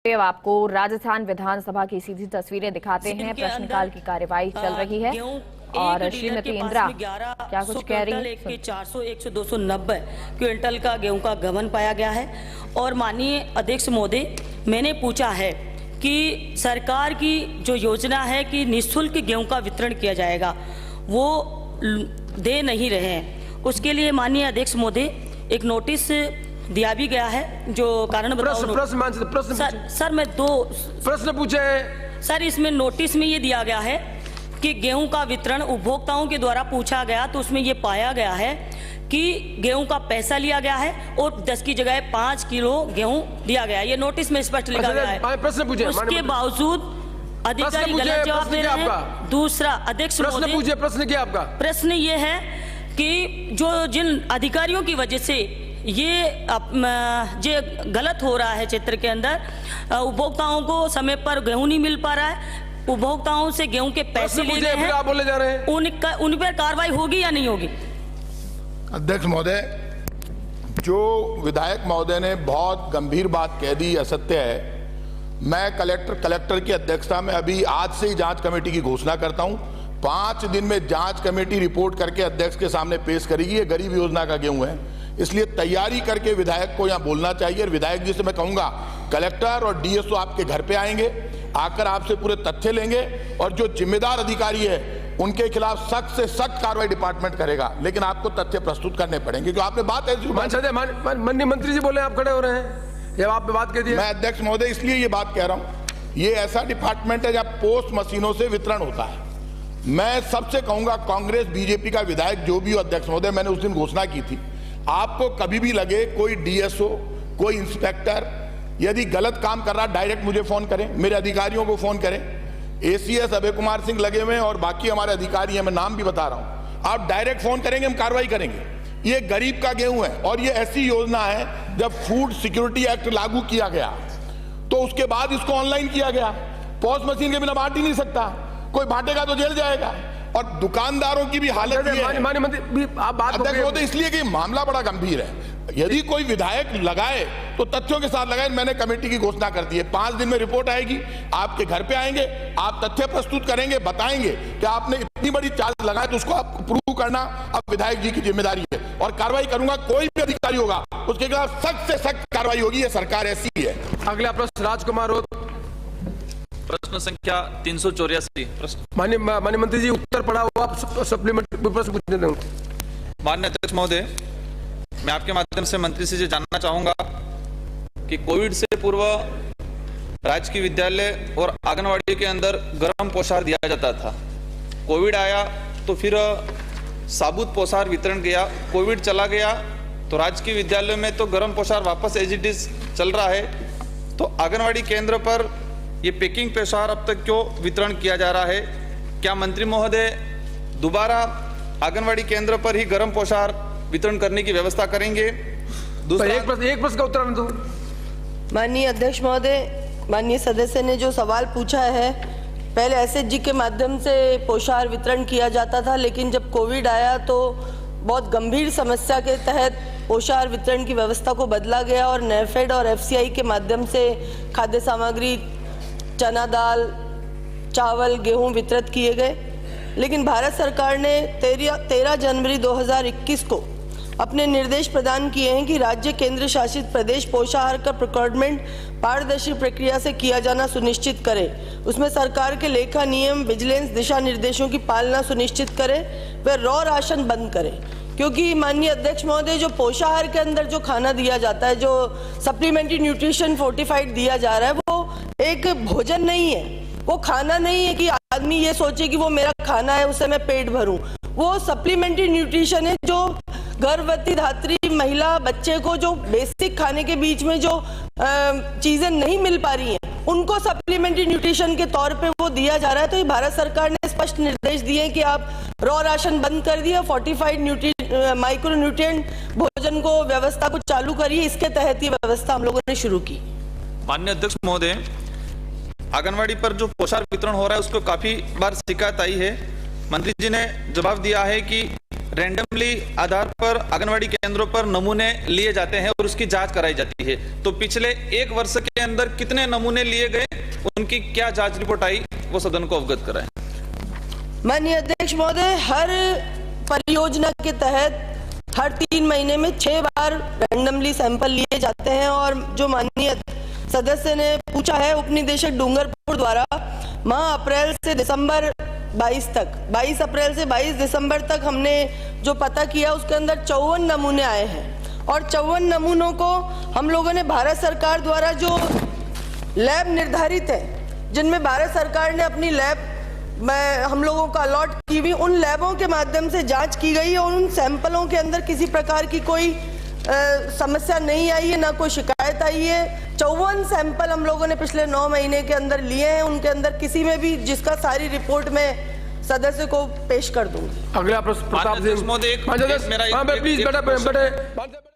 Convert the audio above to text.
अब आपको राजस्थान विधानसभा की सीधी तस्वीरें दिखाते हैं। प्रश्नकाल की कार्यवाही चल रही है और श्रीमती इंदिरा क्या कुछ कह रही है। 400, 100, 290 क्विंटल का गेहूं का गबन पाया गया है। और माननीय अध्यक्ष महोदय, मैंने पूछा है कि सरकार की जो योजना है कि निःशुल्क गेहूं का वितरण किया जाएगा, वो दे नहीं रहे हैं। उसके लिए माननीय अध्यक्ष महोदय एक नोटिस दिया भी गया है, जो कारण प्रश्न सर मैं दो प्रश्न पूछे हैं सर। इसमें नोटिस में ये दिया गया है कि गेहूं का वितरण उपभोक्ताओं के द्वारा पूछा गया, तो उसमें ये पाया गया है कि गेहूं का पैसा लिया गया है और 10 की जगह 5 किलो गेहूं दिया गया। ये नोटिस में स्पष्ट लिखा गया है। प्रश्न पूछे, उसके बावजूद अधिकारी गलत जवाब दे रहे हैं। दूसरा, अध्यक्ष प्रश्न पूछे, प्रश्न क्या आपका? प्रश्न ये है कि जो जिन अधिकारियों की वजह से ये गलत हो रहा है क्षेत्र के अंदर, उपभोक्ताओं को समय पर गेहूं नहीं मिल पा रहा है, उपभोक्ताओं से गेहूं के पैसे ले रहे हैं, आप बोले जा रहे हैं उन पर कार्रवाई होगी या नहीं होगी? अध्यक्ष महोदय, जो विधायक महोदय ने बहुत गंभीर बात कह दी, असत्य है। मैं कलेक्टर की अध्यक्षता में अभी आज से ही जांच कमेटी की घोषणा करता हूं। 5 दिन में जांच कमेटी रिपोर्ट करके अध्यक्ष के सामने पेश करेगी। ये गरीब योजना का गेहूं है, इसलिए तैयारी करके विधायक को यहां बोलना चाहिए। और विधायक जी से मैं कहूंगा, कलेक्टर और डीएसओ आपके घर पे आएंगे, आकर आपसे पूरे तथ्य लेंगे और जो जिम्मेदार अधिकारी है उनके खिलाफ सख्त से सख्त कार्रवाई डिपार्टमेंट करेगा। लेकिन आपको तथ्य प्रस्तुत करने पड़ेंगे, क्योंकि आपने बात माननीय मंत्री जी बोले, आप खड़े हो रहे हैं, जब आपने बात कह दी। मैं अध्यक्ष महोदय इसलिए ये बात कह रहा हूं, ये ऐसा डिपार्टमेंट है जहां पोस्ट मशीनों से वितरण होता है। मैं सबसे कहूंगा, कांग्रेस बीजेपी का विधायक जो भी हो, अध्यक्ष महोदय मैंने उस दिन घोषणा की थी, आपको कभी भी लगे कोई डीएसओ, कोई इंस्पेक्टर यदि गलत काम कर रहा, डायरेक्ट मुझे फोन करें, मेरे अधिकारियों को फोन करें। एसीएस अभय कुमार सिंह लगे हुए हैं और बाकी हमारे अधिकारी हैं, मैं नाम भी बता रहा हूं। आप डायरेक्ट फोन करेंगे, हम कार्रवाई करेंगे। ये गरीब का गेहूं है और ये ऐसी योजना है, जब फूड सिक्योरिटी एक्ट लागू किया गया तो उसके बाद इसको ऑनलाइन किया गया। पॉस मशीन के बिना बांट ही नहीं सकता, कोई बांटेगा तो जेल जाएगा। और दुकानदारों की भी हालत ये है, माननीय मंत्री आप बात होते, इसलिए कि मामला बड़ा गंभीर है। यदि कोई विधायक लगाए तो तथ्यों के साथ लगाए। मैंने कमेटी की घोषणा कर दी है, 5 दिन में रिपोर्ट आएगी, आपके घर पे आएंगे, आप तथ्य प्रस्तुत करेंगे, बताएंगे कि आपने इतनी बड़ी चार्ज लगाए, तो उसको आप प्रूव करना अब विधायक जी की जिम्मेदारी है। और कार्रवाई करूंगा, कोई भी अधिकारी होगा उसके खिलाफ सख्त से सख्त कार्रवाई होगी। ये सरकार ऐसी है। अगला प्रश्न राजकुमार हो, प्रश्न संख्या 384। प्रश्न माननीय मंत्री जी, उत्तर पड़ा हुआ, आप सप्लीमेंट्री प्रश्न पूछने दें। माननीय अध्यक्ष महोदय, मैं आपके माध्यम से मंत्री से जानना चाहूंगा कि कोविड से पूर्व राजकीय विद्यालय और आंगनवाड़ी के अंदर गर्म पोषाहार दिया जाता था। कोविड आया तो फिर साबुत पोषाहार वितरण किया। कोविड चला गया तो राजकीय विद्यालय में तो गर्म पोषाहार वापस एज इट इज चल रहा है। तो आंगनवाड़ी केंद्र पर ये पैकिंग पोषाहार अब तक क्यों वितरण किया जा रहा है? क्या मंत्री महोदय दोबारा आंगनवाड़ी केंद्र पर ही गर्म पोषाहार वितरण करने की व्यवस्था करेंगे? दूसरा, एक प्रश्न का उत्तर दो। माननीय अध्यक्ष महोदय, माननीय सदस्य ने जो सवाल पूछा है, पहले एसएचजी के माध्यम से पोषाहार वितरण किया जाता था, लेकिन जब कोविड आया तो बहुत गंभीर समस्या के तहत पोषाहार वितरण की व्यवस्था को बदला गया और नेफेड और एफसीआई के माध्यम से खाद्य सामग्री, चना दाल, चावल, गेहूं वितरित किए गए। लेकिन भारत सरकार ने 13 जनवरी 2021 को अपने निर्देश प्रदान किए हैं कि राज्य केंद्र शासित प्रदेश पोषाहार का प्रोक्योरमेंट पारदर्शी प्रक्रिया से किया जाना सुनिश्चित करे। उसमें सरकार के लेखा नियम, विजिलेंस दिशा निर्देशों की पालना सुनिश्चित करे, व रॉ राशन बंद करे। क्योंकि माननीय अध्यक्ष महोदय, जो पोषाहार के अंदर जो खाना दिया जाता है, जो सप्लीमेंट्री न्यूट्रिशन फोर्टिफाइड दिया जा रहा है, वो एक भोजन नहीं है, वो खाना नहीं है कि आदमी ये सोचे कि वो मेरा खाना है, उससे मैं पेट भरूं। वो सप्लीमेंट्री न्यूट्रिशन है, जो गर्भवती धात्री महिला, बच्चे को जो बेसिक खाने के बीच में जो चीजें नहीं मिल पा रही हैं, उनको सप्लीमेंट्री न्यूट्रिशन के तौर पे वो दिया जा रहा है। तो ये भारत सरकार ने स्पष्ट निर्देश दिए कि आप रॉ राशन बंद कर दिया, फोर्टिफाइड माइक्रो न्यूट्रिएंट भोजन को व्यवस्था को चालू करिए। इसके तहत ये व्यवस्था हम लोगों ने शुरू की। माननीय अध्यक्ष महोदय, आंगनवाड़ी पर जो पोषाहार वितरण हो रहा है उसको काफी बार शिकायत आई है। मंत्री जी ने जवाब दिया है कि रैंडमली आधार पर आंगनवाड़ी केंद्रों पर नमूने लिए जाते हैं और उसकी जांच कराई जाती है। तो पिछले 1 वर्ष के अंदर कितने नमूने लिए गए, उनकी क्या जांच रिपोर्ट आई, वो सदन को अवगत कराएं। माननीय अध्यक्ष महोदय, हर परियोजना के तहत हर 3 महीने में 6 बार रैंडमली सैंपल लिए जाते हैं और जो माननीय सदस्य ने पूछा है, उपनिदेशक डूंगरपुर द्वारा माह अप्रैल से दिसंबर 22 तक 22 अप्रैल से 22 दिसंबर तक हमने जो पता किया उसके अंदर 54 नमूने आए हैं और 54 नमूनों को हम लोगों ने भारत सरकार द्वारा जो लैब निर्धारित है, जिनमें भारत सरकार ने अपनी लैब में हम लोगों को अलॉट की हुई, उन लैबों के माध्यम से जांच की गई और उन सैंपलों के अंदर किसी प्रकार की कोई समस्या नहीं आई है, ना कोई शिकायत आई है। 54 सैंपल हम लोगों ने पिछले 9 महीने के अंदर लिए हैं, उनके अंदर किसी में भी, जिसका सारी रिपोर्ट में सदस्य को पेश कर दूंगी। अगला प्रश्न प्रताप सिंह। मेरा प्लीज बेटा